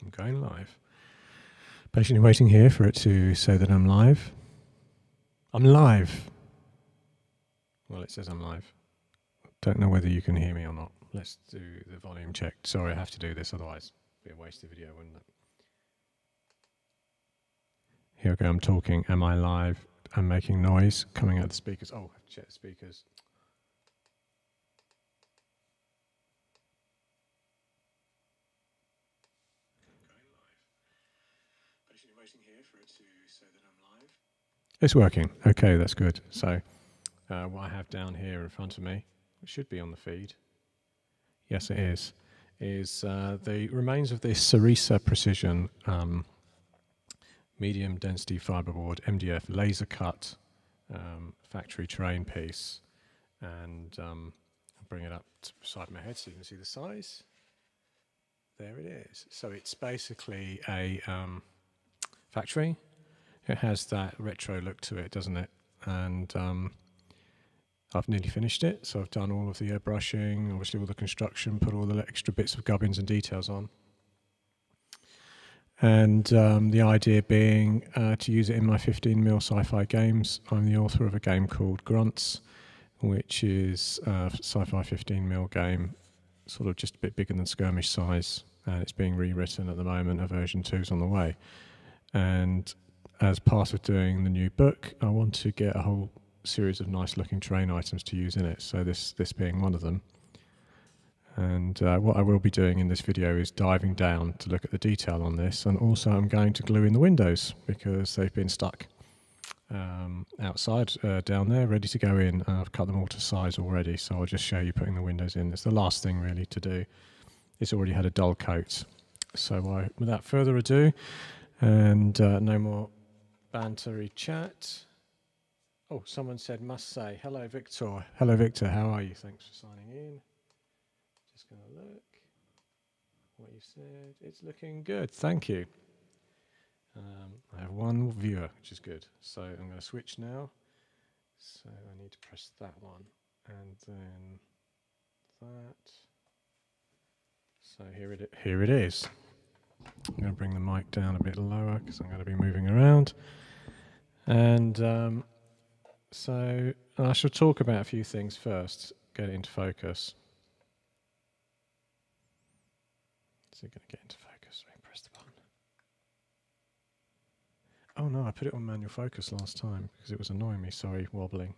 I'm going live. Patiently waiting here for it to say that I'm live. I'm live. Well, it says I'm live. Don't know whether you can hear me or not. Let's do the volume check. Sorry, I have to do this, otherwise it'd be a wasted video, wouldn't it? Here we go, I'm talking. Am I live? I'm making noise coming out of the speakers. Oh, I have to check the speakers. Waiting here for it to say that I'm live. It's working. Okay, that's good. So what I have down here in front of me, which should be on the feed, yes it is the remains of this Sarrisa Precision medium density fiberboard MDF laser cut factory terrain piece, and I'll bring it up to beside my head so you can see the size. There it is. So it's basically a factory. It has that retro look to it, doesn't it? And I've nearly finished it, so I've done all of the airbrushing, obviously all the construction, put all the extra bits of gubbins and details on. And the idea being to use it in my 15mm sci-fi games. I'm the author of a game called Grunts, which is a sci-fi 15mm game, sort of just a bit bigger than skirmish size, and it's being rewritten at the moment. A version 2 is on the way. And as part of doing the new book, I want to get a whole series of nice looking terrain items to use in it, so this being one of them. And what I will be doing in this video is diving down to look at the detail on this, and also I'm going to glue in the windows because they've been stuck outside down there, ready to go in. I've cut them all to size already, so I'll just show you putting the windows in. It's the last thing really to do. It's already had a dull coat. So without further ado, and no more bantery chat. Oh, someone said, must say, hello Victor. Hello Victor, how are you? Thanks for signing in. Just going to look what you said. It's looking good, thank you. I have one viewer, which is good. So I'm going to switch now. So I need to press that one and then that. So here it is. I'm going to bring the mic down a bit lower because I'm going to be moving around. And so I shall talk about a few things first, get it into focus. Is it going to get into focus? Let me press the button. Oh no, I put it on manual focus last time because it was annoying me, sorry, wobbling.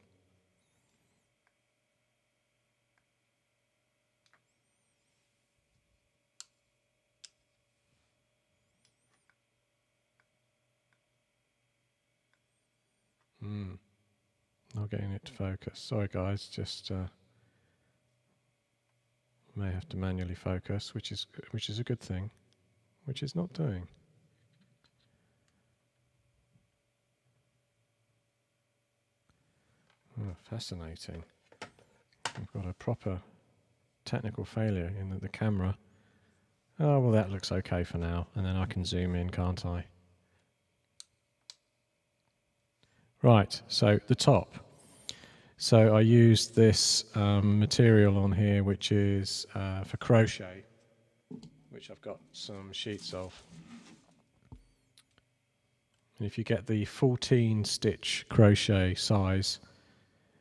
Not getting it to focus. Sorry guys, just may have to manually focus, which is a good thing, which it's not doing. Oh, fascinating. I've got a proper technical failure in the camera. Oh well, that looks okay for now, and then I can zoom in, can't I? Right, so the top. So I used this material on here, which is for crochet, which I've got some sheets of. And if you get the 14 stitch crochet size,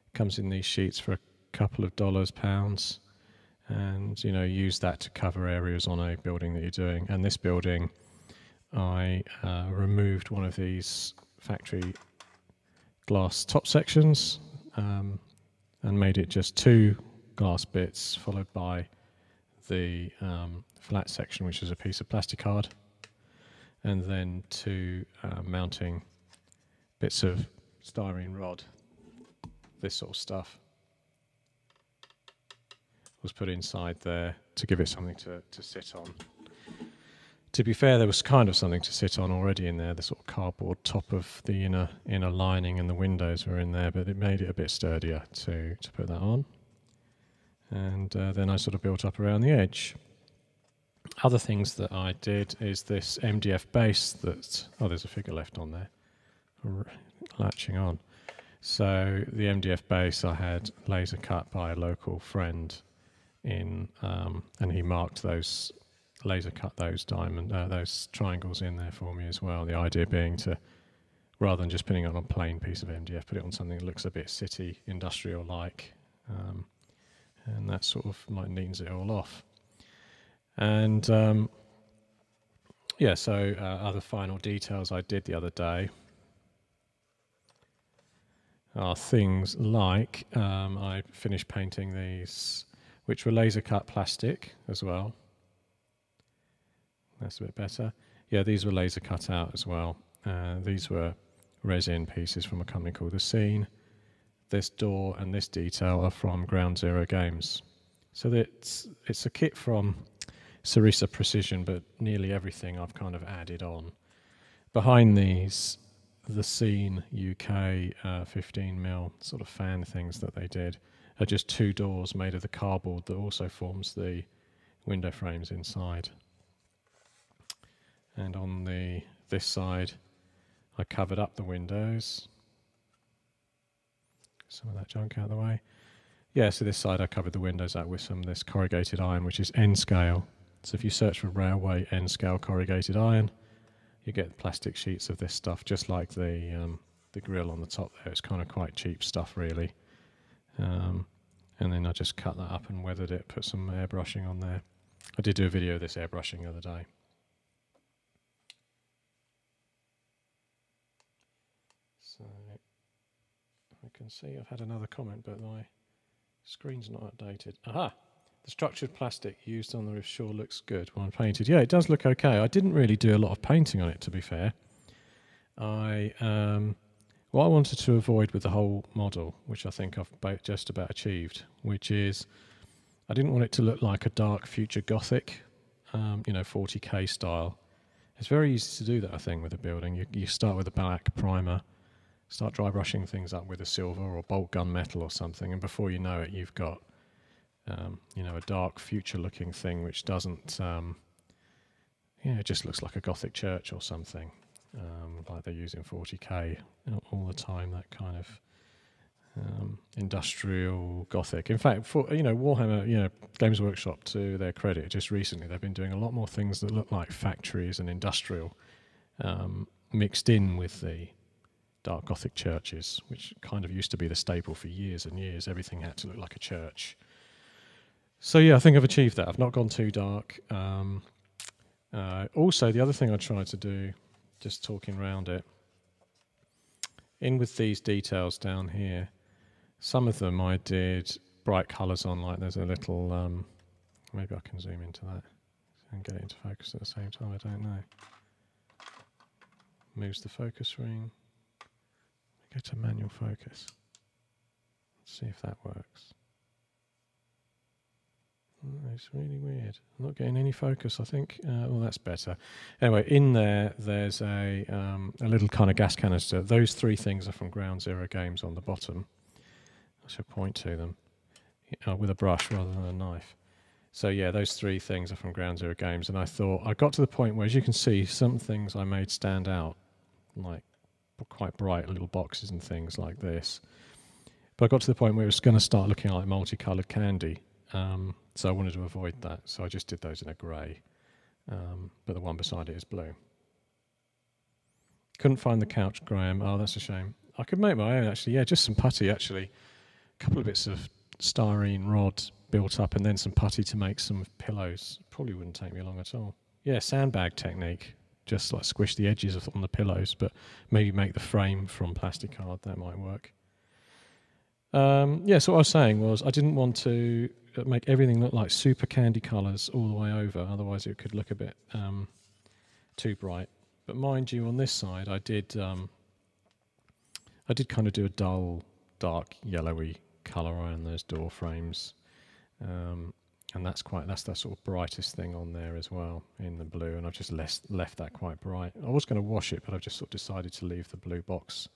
it comes in these sheets for a couple of £, and you know, use that to cover areas on a building that you're doing. And this building, I removed one of these factory glass top sections and made it just 2 glass bits, followed by the flat section, which is a piece of plastic card, and then 2 mounting bits of styrene rod. This sort of stuff was put inside there to give it something to sit on. To be fair, there was kind of something to sit on already in there. The sort of cardboard top of the inner lining and the windows were in there, but it made it a bit sturdier to put that on. And then I sort of built up around the edge. Other things that I did is this MDF base that, oh, there's a figure left on there, latching on. So the MDF base I had laser cut by a local friend in, and he marked those laser cut those those triangles in there for me as well. The idea being to, rather than just putting it on a plain piece of MDF, put it on something that looks a bit city industrial-like, and that sort of neatens it all off. And yeah, so other final details I did the other day are things like I finished painting these, which were laser cut plastic as well. That's a bit better. Yeah, these were laser cut out as well. These were resin pieces from a company called The Scene. This door and this detail are from Ground Zero Games. So it's a kit from Sarrisa Precision, but nearly everything I've kind of added on. Behind these, The Scene UK 15mm sort of fan things that they did are just two doors made of the cardboard that also forms the window frames inside. And on this side, I covered up the windows. Some of that junk out of the way. Yeah, so this side I covered the windows up with this corrugated iron, which is N-scale. So if you search for railway N-scale corrugated iron, you get plastic sheets of this stuff, just like the grill on the top there. It's kind of quite cheap stuff, really. And then I just cut that up and weathered it, put some airbrushing on there. I did do a video of this airbrushing the other day. So I can see I've had another comment, but my screen's not updated. Aha! The structured plastic used on the roof sure looks good when painted. Yeah, it does look okay. I didn't really do a lot of painting on it, to be fair. What I wanted to avoid with the whole model, which I think I've just about achieved, which is I didn't want it to look like a dark future Gothic, 40K style. It's very easy to do that, I think, with a building. You start with a black primer, start dry brushing things up with a silver or bolt gun metal or something, and before you know it, you've got a dark future-looking thing which doesn't, it just looks like a Gothic church or something, like they use in 40K all the time. That kind of industrial Gothic. In fact, for Warhammer, Games Workshop, to their credit, just recently they've been doing a lot more things that look like factories and industrial, mixed in with the dark Gothic churches, which kind of used to be the staple for years and years. Everything had to look like a church. So yeah, I think I've achieved that. I've not gone too dark. Also, the other thing I tried to do, just talking around it, in with these details down here, some of them I did bright colours on, like there's a little, maybe I can zoom into that and get it into focus at the same time, I don't know. Moves the focus ring. Go to manual focus. Let's see if that works. Oh, it's really weird. I'm not getting any focus, I think. Well, that's better. Anyway, in there's a little kind of gas canister. Those three things are from Ground Zero Games on the bottom. I should point to them with a brush rather than a knife. So yeah, those three things are from Ground Zero Games, and I thought I got to the point where, as you can see, some things I made stand out, like quite bright little boxes and things like this. But I got to the point where it was going to start looking like multicoloured candy. So I wanted to avoid that, so I just did those in a grey, but the one beside it is blue. Couldn't find the couch, Graham. Oh, that's a shame. I could make my own, actually. Yeah, just some putty, actually. A couple of bits of styrene rod built up, and then some putty to make some pillows. Probably wouldn't take me long at all. Yeah, sandbag technique. Just like squish the edges on the pillows, but maybe make the frame from plastic card. That might work. Yeah, so what I was saying was I didn't want to make everything look like super candy colours all the way over, otherwise it could look a bit too bright. But mind you, on this side, I did kind of do a dull, dark, yellowy colour around those door frames, and that's that sort of brightest thing on there as well in the blue. And I've just left that quite bright. I was going to wash it, but I've just sort of decided to leave the blue box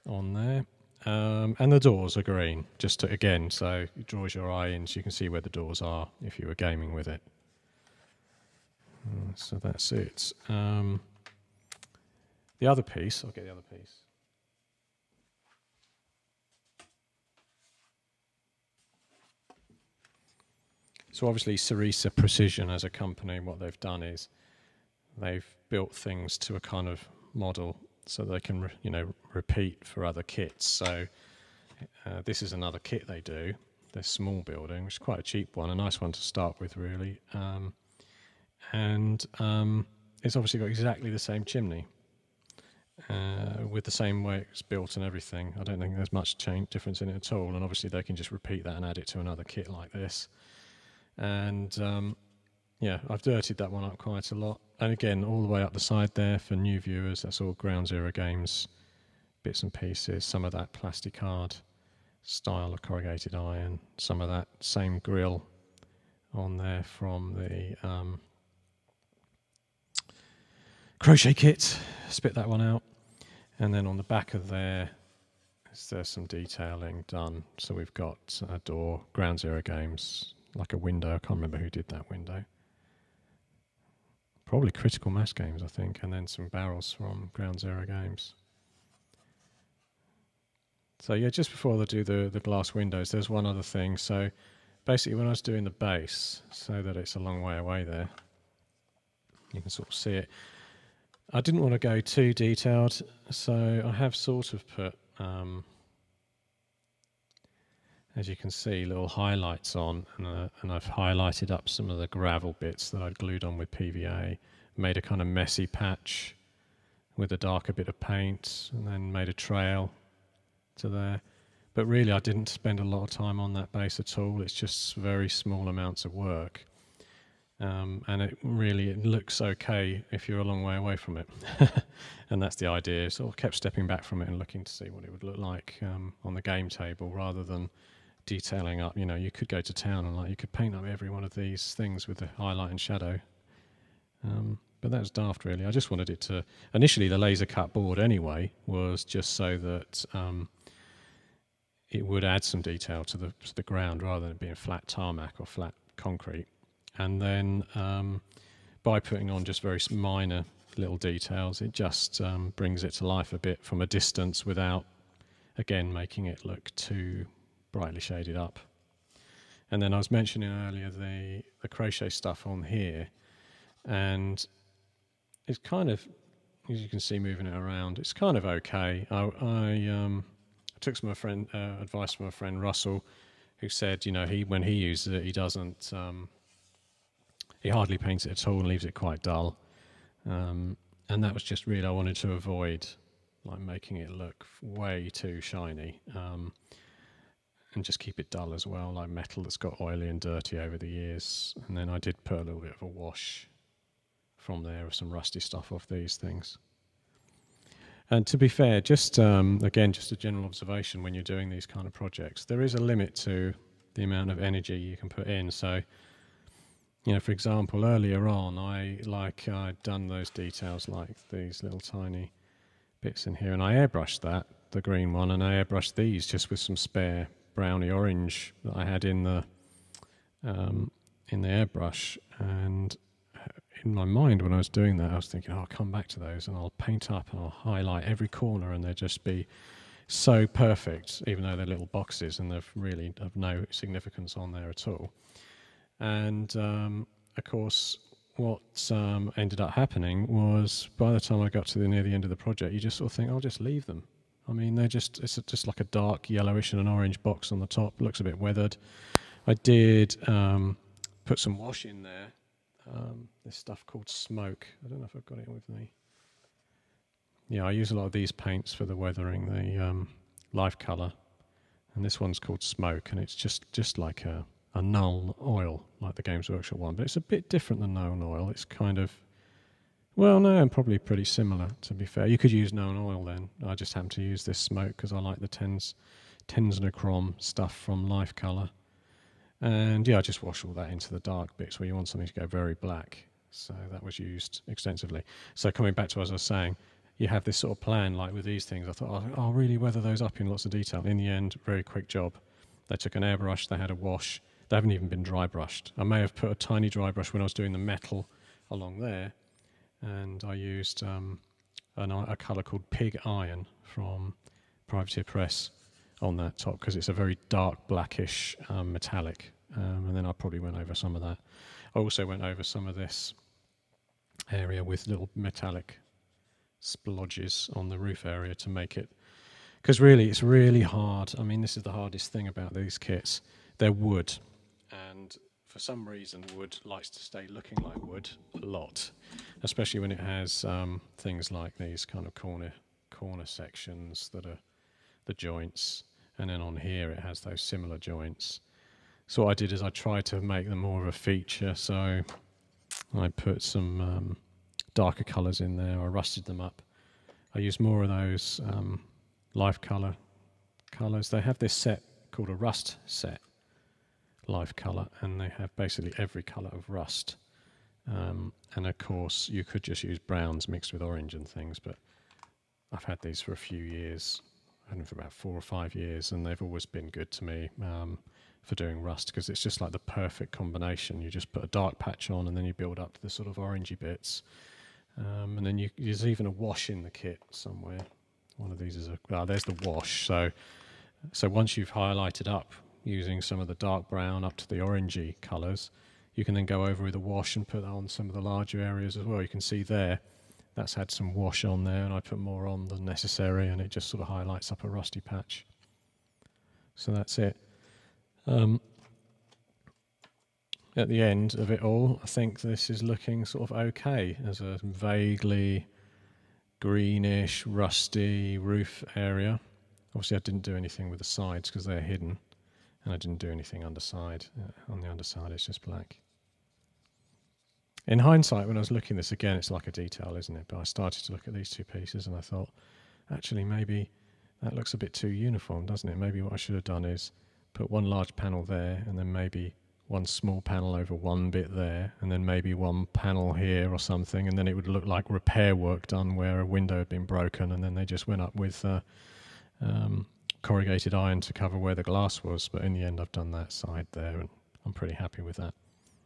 on there. And the doors are green, just to, again, so it draws your eye in, so you can see where the doors are if you were gaming with it. So that's it. The other piece, I'll get the other piece. So obviously Sarrisa Precision as a company, what they've done is they've built things to a kind of model so they can, repeat for other kits. So this is another kit they do, this small building, which is quite a cheap one, a nice one to start with, really. And it's obviously got exactly the same chimney with the same way it's built and everything. I don't think there's much difference in it at all. And obviously they can just repeat that and add it to another kit like this. And yeah, I've dirtied that one up quite a lot. And again, all the way up the side there for new viewers, that's all Ground Zero Games bits and pieces. Some of that plasticard style of corrugated iron, some of that same grill on there from the crochet kit. Spit that one out. And then on the back of there's some detailing done. So we've got a door, Ground Zero Games, like a window. I can't remember who did that window. Probably Critical Mass Games, I think, and then some barrels from Ground Zero Games. So yeah, just before they do the glass windows, there's one other thing. So basically when I was doing the base, so that it's a long way away there, you can sort of see it. I didn't want to go too detailed, so I have sort of put, as you can see, little highlights on, and I've highlighted up some of the gravel bits that I'd glued on with PVA, made a kind of messy patch with a darker bit of paint, and then made a trail to there. But really I didn't spend a lot of time on that base at all. It's just very small amounts of work. And it looks okay if you're a long way away from it. And that's the idea. Sort of kept stepping back from it and looking to see what it would look like on the game table, rather than detailing up. You could go to town and you could paint up every one of these things with the highlight and shadow. But that was daft, really. I just wanted it to... Initially, the laser cut board anyway was just so that it would add some detail to the ground rather than it being flat tarmac or flat concrete. And then by putting on just very minor little details, it just brings it to life a bit from a distance without, again, making it look too brightly shaded up. And then I was mentioning earlier the crochet stuff on here, and it's kind of, as you can see moving it around, it's kind of okay. I took some advice from a friend, Russell, who said, when he uses it, he doesn't... he hardly paints it at all and leaves it quite dull. And that was just really, I wanted to avoid making it look way too shiny, and just keep it dull as well, like metal that's got oily and dirty over the years. And then I did put a little bit of a wash from there of some rusty stuff off these things. And to be fair, just again, just a general observation when you're doing these kind of projects, there is a limit to the amount of energy you can put in. So, for example, earlier on, I'd done those details, like these little tiny bits in here, and I airbrushed the green one, and I airbrushed these just with some spare browny orange that I had in the airbrush. And in my mind, when I was doing that, I was thinking, I'll come back to those and I'll paint up and I'll highlight every corner, and they'll just be so perfect, even though they're little boxes and they've really have no significance on there at all. And of course, what ended up happening was, by the time I got to near the end of the project, you just sort of think, I'll just leave them. I mean, it's just like a dark yellowish and an orange box on the top. Looks a bit weathered. I did put some wash in there. This stuff called Smoke. I don't know if I've got it with me. Yeah, I use a lot of these paints for the weathering, the life colour. And this one's called Smoke, and it's just like a null oil, like the Games Workshop one. But it's a bit different than known oil. It's kind of... Well, no, and probably pretty similar, to be fair. You could use known oil then. I just happen to use this Smoke because I like the Tensnochrome stuff from Life Colour. And yeah, I just wash all that into the dark bits where you want something to go very black. So that was used extensively. So coming back to what I was saying, you have this sort of plan, like with these things. I thought, I'll really weather those up in lots of detail. In the end, very quick job. They took an airbrush, they had a wash. They haven't even been dry brushed. I may have put a tiny dry brush when I was doing the metal along there. And I used a colour called Pig Iron from Privateer Press on that top, because it's a very dark blackish metallic, and then I probably went over some of that. I also went over some of this area with little metallic splodges on the roof area to make it, because really it's really hard. I mean, this is the hardest thing about these kits. They're wood, and for some reason wood likes to stay looking like wood a lot, especially when it has things like these kind of corner sections that are the joints, and then on here it has those similar joints. So what I did is I tried to make them more of a feature, so I put some darker colours in there. I rusted them up. I used more of those life colours. They have this set called a rust set, life colour, and they have basically every colour of rust. And of course you could just use browns mixed with orange and things, but I've had these for a few years. I've had them for about 4 or 5 years, and they've always been good to me for doing rust, because it's just like the perfect combination. You just put a dark patch on and then you build up to the sort of orangey bits. And then there's even a wash in the kit somewhere. One of these is there's the wash. So once you've highlighted up using some of the dark brown up to the orangey colours, you can then go over with a wash and put that on some of the larger areas as well. You can see there, that's had some wash on there, and I put more on than necessary, and it just sort of highlights up a rusty patch. So that's it. At the end of it all, I think this is looking sort of okay as a vaguely greenish, rusty roof area. Obviously I didn't do anything with the sides because they're hidden, and I didn't do anything underside. On the underside it's just black. In hindsight, when I was looking at this again, it's like a detail, isn't it? But I started to look at these two pieces and I thought, actually maybe that looks a bit too uniform, doesn't it? Maybe what I should have done is put one large panel there, and then maybe one small panel over one bit there, and then maybe one panel here or something, and then it would look like repair work done where a window had been broken, and then they just went up with corrugated iron to cover where the glass was. But in the end I've done that side there, and I'm pretty happy with that.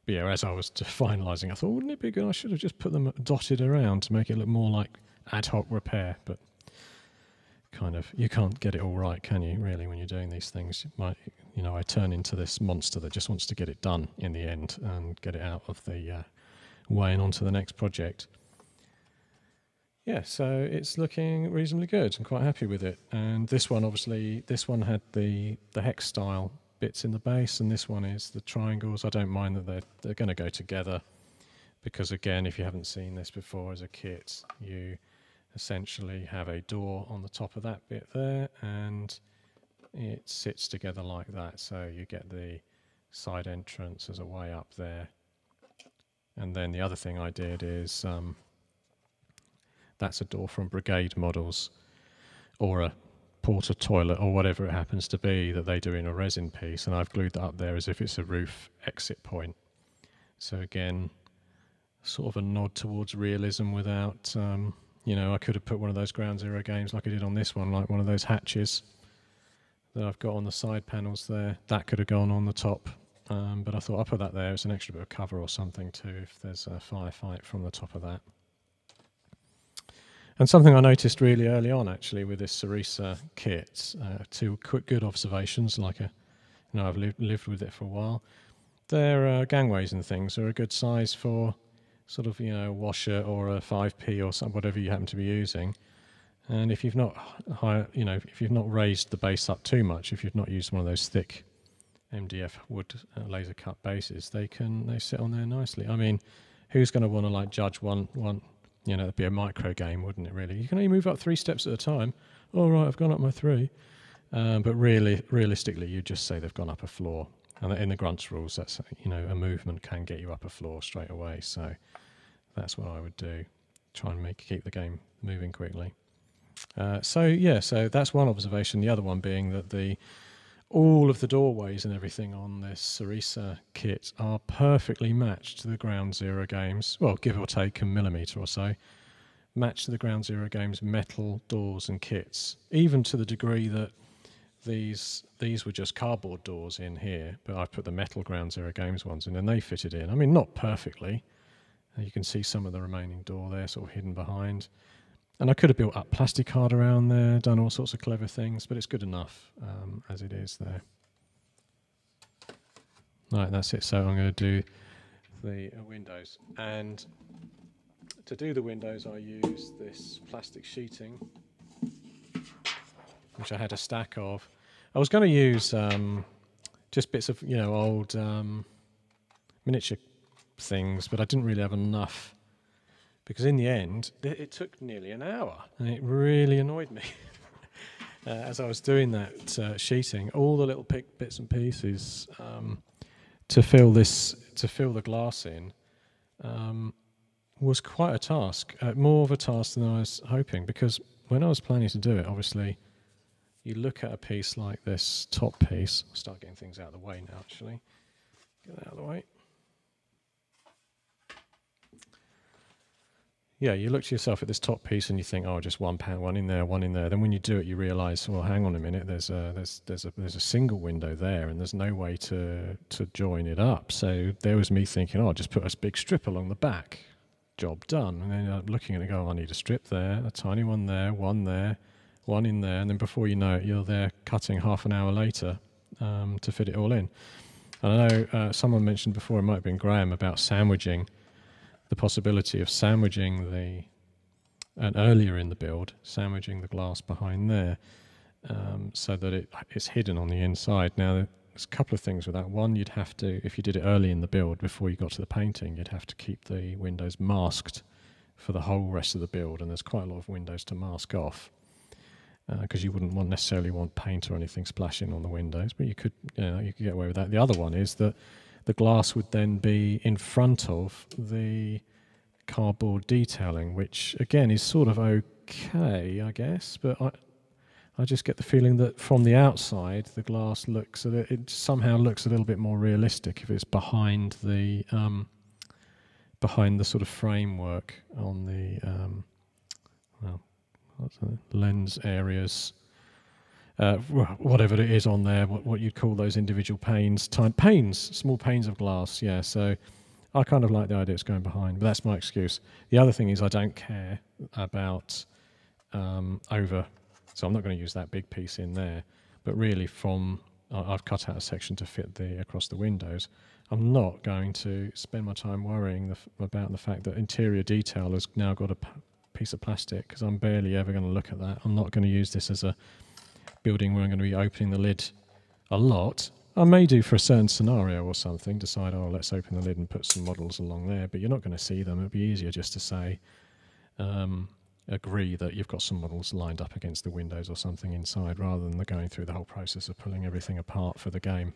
But yeah, as I was finalising, I thought, wouldn't it be good? I should have just put them dotted around to make it look more like ad hoc repair, but kind of, you can't get it all right, can you, really, when you're doing these things? I turn into this monster that just wants to get it done in the end and get it out of the way and onto the next project. Yeah, so it's looking reasonably good. I'm quite happy with it. And this one, obviously, had the hex style bits in the base, and this one is the triangles. I don't mind that they're going to go together, because again, if you haven't seen this before as a kit, you essentially have a door on the top of that bit there, and it sits together like that, so you get the side entrance as a way up there. And then the other thing I did is that's a door from Brigade models, or a porter toilet, or whatever it happens to be that they do in a resin piece, and I've glued that up there as if it's a roof exit point. So again, sort of a nod towards realism without I could have put one of those Ground Zero games like I did on this one, like one of those hatches that I've got on the side panels there. That could have gone on the top, but I thought I'll put that there. It's an extra bit of cover or something too if there's a firefight from the top of that. And something I noticed really early on, actually, with this Sarrisa kit, two quick good observations, I've lived with it for a while. Their gangways and things are a good size for sort of, a washer or a 5p or whatever you happen to be using. And if you've not if you've not raised the base up too much, if you've not used one of those thick MDF wood laser cut bases, they sit on there nicely. I mean, who's going to want to judge one? It'd be a micro game, wouldn't it? Really, you can only move up 3 steps at a time. Oh right, I've gone up my 3. But realistically, you just say they've gone up a floor. And in the Grunts rules, that's a movement can get you up a floor straight away. So that's what I would do. Try and keep the game moving quickly. So that's one observation. The other one being that all of the doorways and everything on this Sarrisa kit are perfectly matched to the Ground Zero games. Well, give or take a millimetre or so, matched to the Ground Zero games metal doors and kits, even to the degree that these were just cardboard doors in here, but I've put the metal Ground Zero games ones in, and they fitted in. I mean, not perfectly. You can see some of the remaining door there, sort of hidden behind. And I could have built up plastic card around there, done all sorts of clever things, but it's good enough as it is there. Right, that's it. So I'm going to do the windows. And to do the windows, I use this plastic sheeting, which I had a stack of. I was going to use just bits of, old miniature things, but I didn't really have enough. Because in the end, it took nearly an hour, and it really annoyed me. As I was doing that sheeting, all the little bits and pieces to fill the glass in was quite a task, more of a task than I was hoping. Because when I was planning to do it, obviously, you look at a piece like this top piece. I'll start getting things out of the way now. Actually, get that out of the way. Yeah, you look to yourself at this top piece and you think, oh, just one in there, one in there. Then when you do it, you realise, well, hang on a minute, there's a single window there, and there's no way to join it up. So there was me thinking, oh, I'll just put a big strip along the back. Job done. And then I'm looking at it, go, I need a strip there, a tiny one there, one in there, and then before you know it, you're there cutting half an hour later to fit it all in. And I know someone mentioned before, it might have been Graham, about sandwiching. The possibility of sandwiching and earlier in the build, sandwiching the glass behind there so that it's hidden on the inside. Now, there's a couple of things with that. One, you'd have to, if you did it early in the build, before you got to the painting, you'd have to keep the windows masked for the whole rest of the build, and there's quite a lot of windows to mask off because you wouldn't necessarily want paint or anything splashing on the windows, but you could get away with that. The other one is that the glass would then be in front of the cardboard detailing, which again is sort of okay, I guess, but I just get the feeling that from the outside the glass somehow looks a little bit more realistic if it's behind the sort of framework on the lens areas. Whatever it is on there, what you'd call those individual small panes of glass, yeah. So I kind of like the idea it's going behind, but that's my excuse. The other thing is I don't care about so I'm not going to use that big piece in there, but really I've cut out a section to fit across the windows. I'm not going to spend my time worrying about the fact that interior detail has now got a piece of plastic, because I'm barely ever going to look at that. I'm not going to use this as a building where I'm going to be opening the lid a lot. I may do for a certain scenario or something, decide, oh, let's open the lid and put some models along there, but you're not going to see them. It'd be easier just to say, agree that you've got some models lined up against the windows or something inside, rather than going through the whole process of pulling everything apart for the game.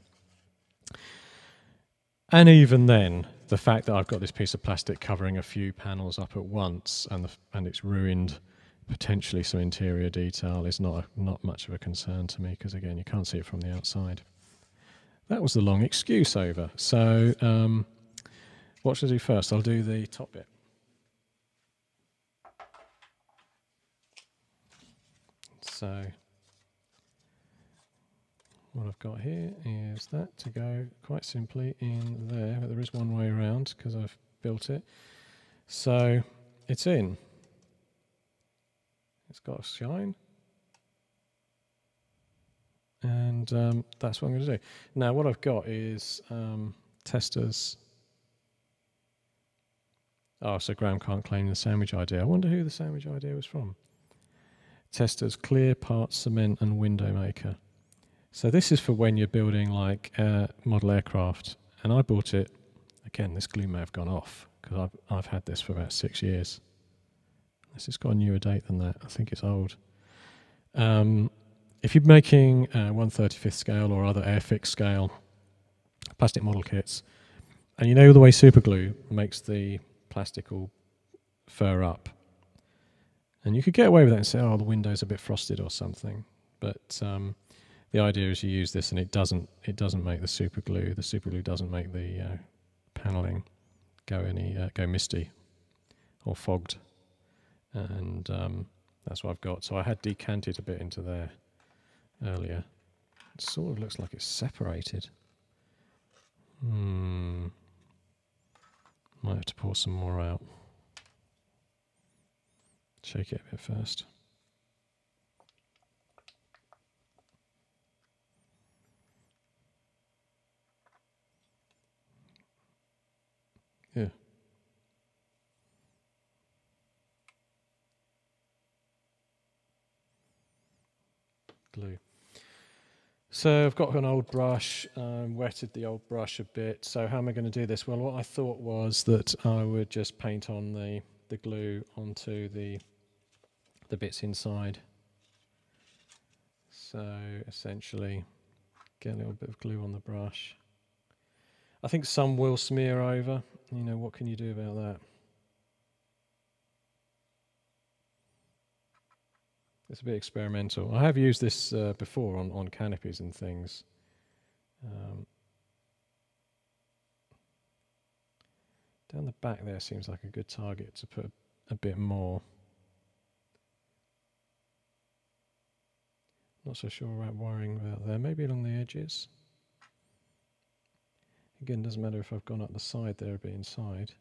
And even then, the fact that I've got this piece of plastic covering a few panels up at once and it's ruined potentially some interior detail is not much of a concern to me, because again, you can't see it from the outside. That was the long excuse over. So what should I do first? I'll do the top bit. So what I've got here is that to go quite simply in there, but there is one way around because I've built it. So it's in. It's got a shine. And that's what I'm going to do. Now what I've got is testers. Oh, so Graham can't claim the sandwich idea. I wonder who the sandwich idea was from. Testers, clear parts, cement and window maker. So this is for when you're building like model aircraft. And I bought it, again, this glue may have gone off because I've had this for about 6 years. This has got a newer date than that. I think it's old. If you're making 1/35th scale or other airfix scale plastic model kits, and you know the way super glue makes the plastic all fur up, and you could get away with that and say, oh, the window's a bit frosted or something, but the idea is you use this and it doesn't make the super glue. The super glue doesn't make the paneling go misty or fogged. And that's what I've got. So I had decanted a bit into there earlier. It sort of looks like it's separated. Might have to pour some more out. Shake it a bit first. Yeah. Glue. So I've got an old brush, wetted the old brush a bit. So how am I going to do this? Well, what I thought was that I would just paint on the glue onto the bits inside. So essentially get a little bit of glue on the brush. I think some will smear over. You know, what can you do about that? It's a bit experimental. I have used this before on canopies and things. Down the back there seems like a good target to put a bit more. Not so sure about worrying about there. Maybe along the edges. Again, doesn't matter if I've gone up the side there a bit inside.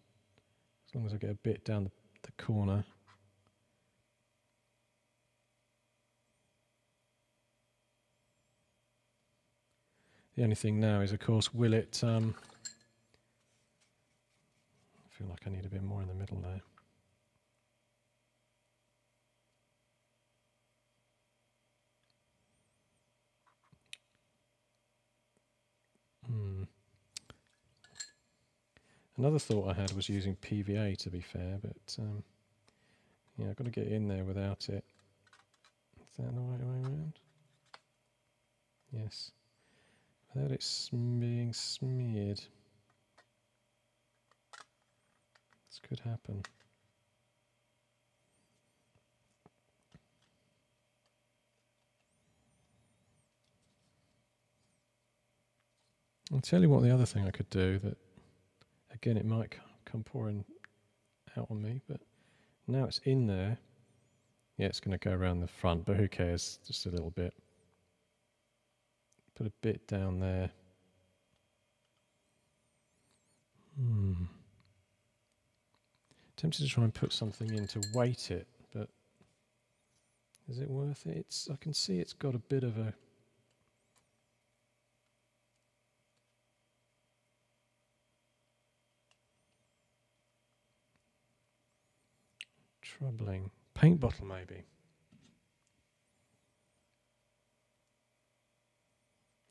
As long as I get a bit down the corner. The only thing now is, of course, will it... I feel like I need a bit more in the middle there. Another thought I had was using PVA, to be fair, but yeah, I've got to get in there without it. Is that the right way around? Yes. Without it being smeared. This could happen. I'll tell you what, the other thing I could do that, again, it might come pouring out on me, but now it's in there. Yeah, it's going to go around the front, but who cares? Just a little bit. Put a bit down there. Tempted to try and put something in to weight it, but is it worth it? I can see it's got a bit of a... troubling. Paint bottle, maybe.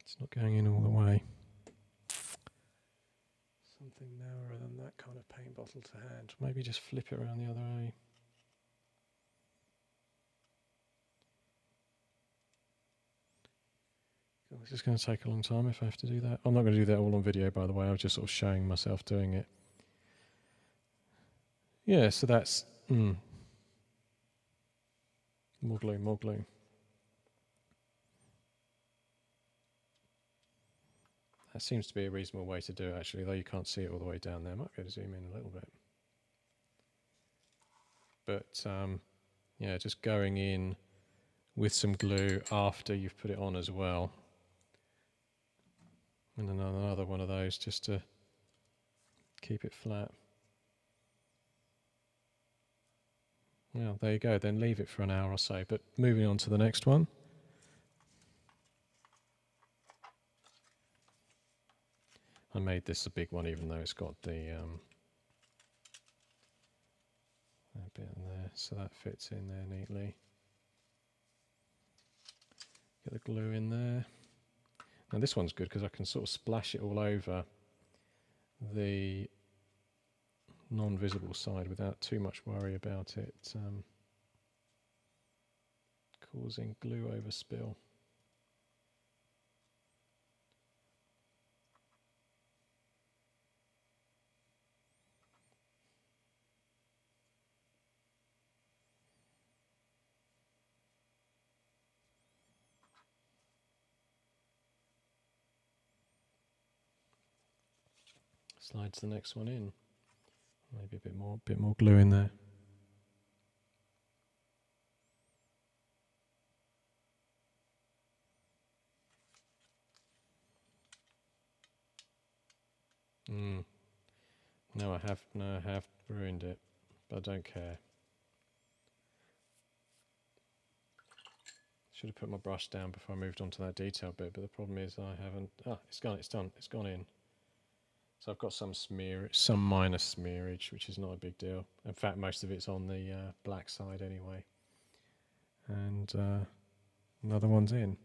It's not going in all the way. Something narrower than that kind of paint bottle to hand. Maybe just flip it around the other way. This is going to take a long time if I have to do that. I'm not going to do that all on video, by the way. I was just sort of showing myself doing it. Yeah, so that's... More glue, more glue. That seems to be a reasonable way to do it, actually, though you can't see it all the way down there. I might be able to zoom in a little bit. But, yeah, just going in with some glue after you've put it on as well. And another one of those just to keep it flat. Well, there you go. Then leave it for an hour or so. But moving on to the next one. I made this a big one, even though it's got the that bit in there, so that fits in there neatly. Get the glue in there. Now this one's good because I can sort of splash it all over the non-visible side without too much worry about it causing glue overspill. Slides the next one in. Maybe a bit more glue in there. No, I have ruined it, but I don't care. Should have put my brush down before I moved on to that detail bit, but the problem is I haven't. Ah, it's gone. It's done. It's gone in. So I've got some minor smearage, which is not a big deal. In fact, most of it's on the black side anyway. And another one's in.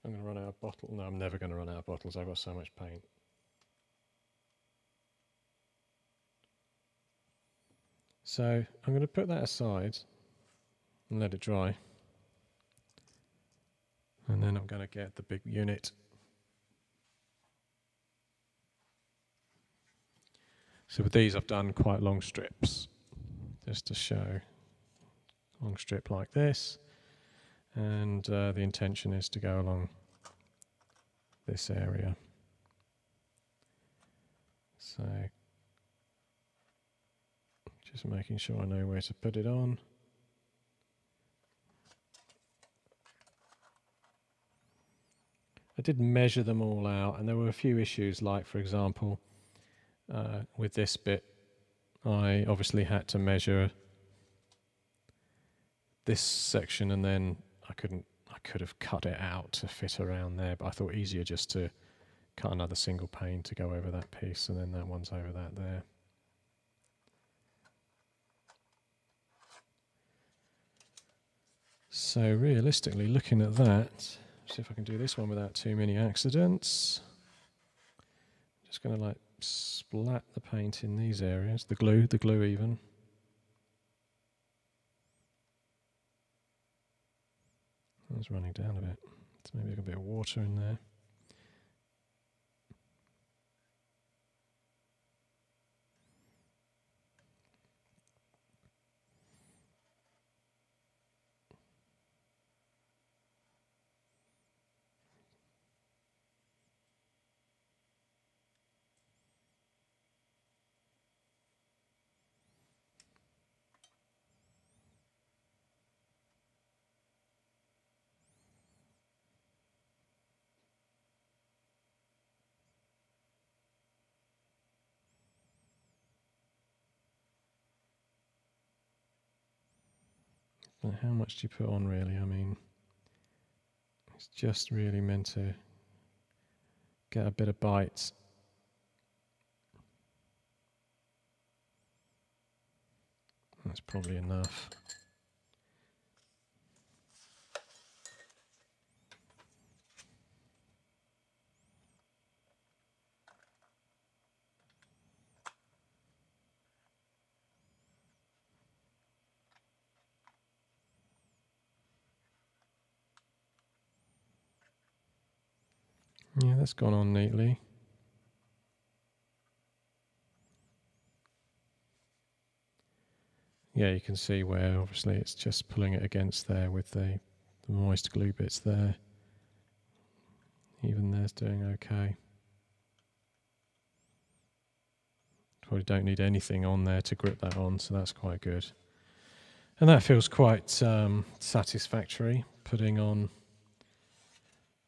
I'm going to run out of bottles. No, I'm never going to run out of bottles. I've got so much paint. So I'm going to put that aside and let it dry. And then I'm going to get the big unit. So with these I've done quite long strips, just to show. Long strip like this. And the intention is to go along this area. So just making sure I know where to put it on. I did measure them all out, and there were a few issues, like for example with this bit I obviously had to measure this section, and then I could have cut it out to fit around there, but I thought easier just to cut another single pane to go over that piece, and then that one's over that there. So realistically, looking at that, see if I can do this one without too many accidents. I'm just going to like splat the paint in these areas, the glue even. It's running down a bit. So maybe a bit of water in there. But how much do you put on really? I mean, it's just really meant to get a bit of bite. That's probably enough. Yeah, that's gone on neatly. Yeah, you can see where obviously it's just pulling it against there with the moist glue bits there. Even there's doing okay. Probably don't need anything on there to grip that on, so that's quite good. And that feels quite satisfactory, putting on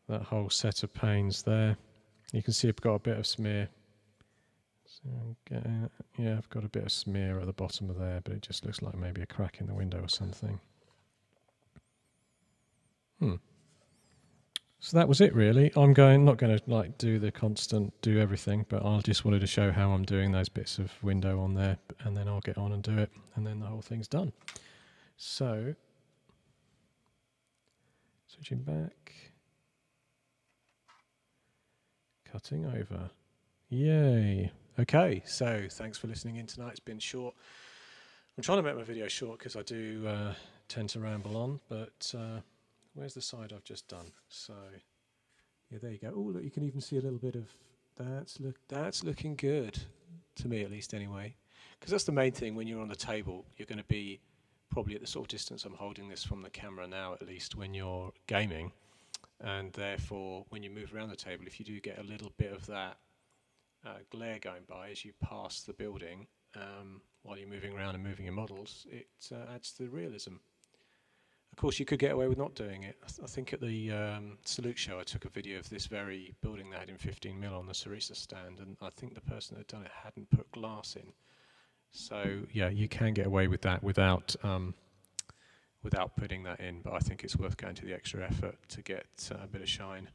that whole set of panes there. You can see I've got a bit of smear. So yeah, I've got a bit of smear at the bottom of there, but it just looks like maybe a crack in the window or something. So that was it really. I'm not going to like do the constant do everything, but I just wanted to show how I'm doing those bits of window on there, and then I'll get on and do it, and then the whole thing's done. So switching back, cutting over. Yay. Okay, so thanks for listening in tonight. It's been short. I'm trying to make my video short because I do tend to ramble on, but where's the side I've just done? So yeah, there you go. Oh, look, you can even see a little bit of that's looking good to me, at least anyway. Because that's the main thing when you're on the table. You're going to be probably at the sort of distance I'm holding this from the camera now, at least when you're gaming, and therefore when you move around the table, if you do get a little bit of that glare going by as you pass the building while you're moving around and moving your models, it adds to the realism. Of course, you could get away with not doing it. I think at the Salute show, I took a video of this very building they had in 15mm on the Sarrisa stand, and I think the person that had done it hadn't put glass in. So yeah, you can get away with that without putting that in, but I think it's worth going to the extra effort to get a bit of shine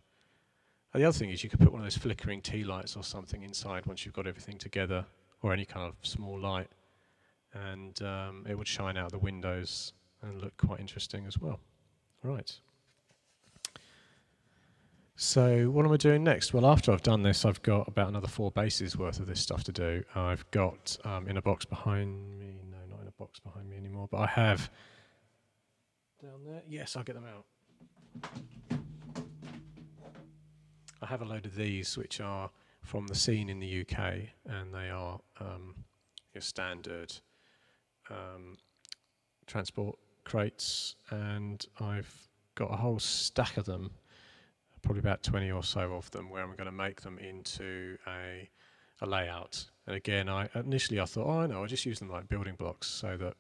And the other thing is you could put one of those flickering tea lights or something inside once you've got everything together, or any kind of small light, and it would shine out the windows and look quite interesting as well. Right. So what am I doing next? Well, after I've done this, I've got about another 4 bases worth of this stuff to do. I've got in a box behind me, no, not in a box behind me anymore, but I have down there. Yes, I'll get them out. I have a load of these, which are from the scene in the UK, and they are your standard transport crates, and I've got a whole stack of them, probably about 20 or so of them, where I'm going to make them into a layout. And again, initially I thought, oh, no, I'll just use them like building blocks, so that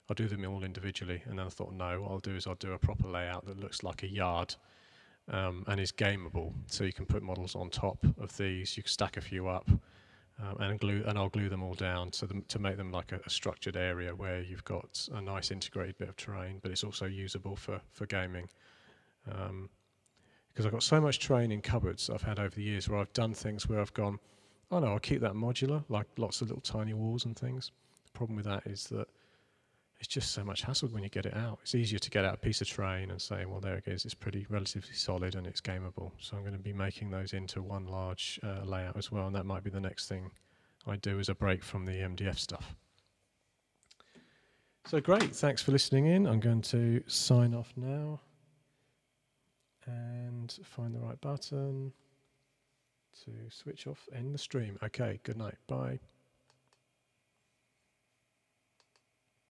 I'll do them all individually. And then I thought, no, what I'll do is I'll do a proper layout that looks like a yard, and is gameable. So you can put models on top of these, you can stack a few up, and I'll glue them all down to make them like a structured area where you've got a nice integrated bit of terrain, but it's also usable for gaming. Because I've got so much terrain in cupboards I've had over the years where I've done things where I've gone, oh no, I'll keep that modular, like lots of little tiny walls and things. The problem with that is that it's just so much hassle when you get it out. It's easier to get out a piece of terrain and say, well, there it is, it's pretty relatively solid and it's gameable. So I'm going to be making those into one large layout as well, and that might be the next thing I do as a break from the MDF stuff. So great, thanks for listening in. I'm going to sign off now and find the right button to switch off, end the stream. Okay, good night, bye.